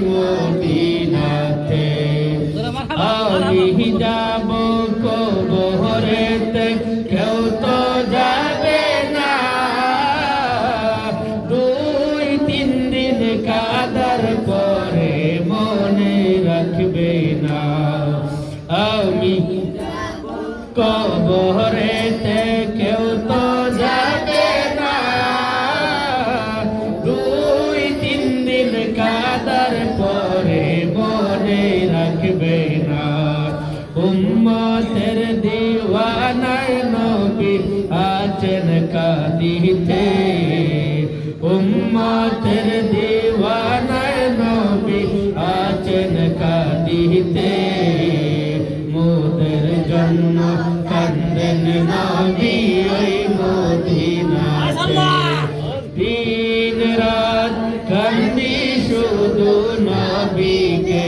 মদিনাতে আমি যাব কবরেতে কেউ তো যাবে না 2-3 দিন কাদার পরে মনে রাখবে না আমি কবরেতে কেউ তো যাবে না 2-3 দিন কাদার পরে মনে রাখবে না উম্মতের দিওয়ানায় নবী আছেন কাঁদিতে উম্মতের দিওয়ানায় নবী আছেন কাঁদিতে মোদের জন্য কান্দেন নবী ওই মদিনাতে দিন রাত কান্দি শুধু নবীকে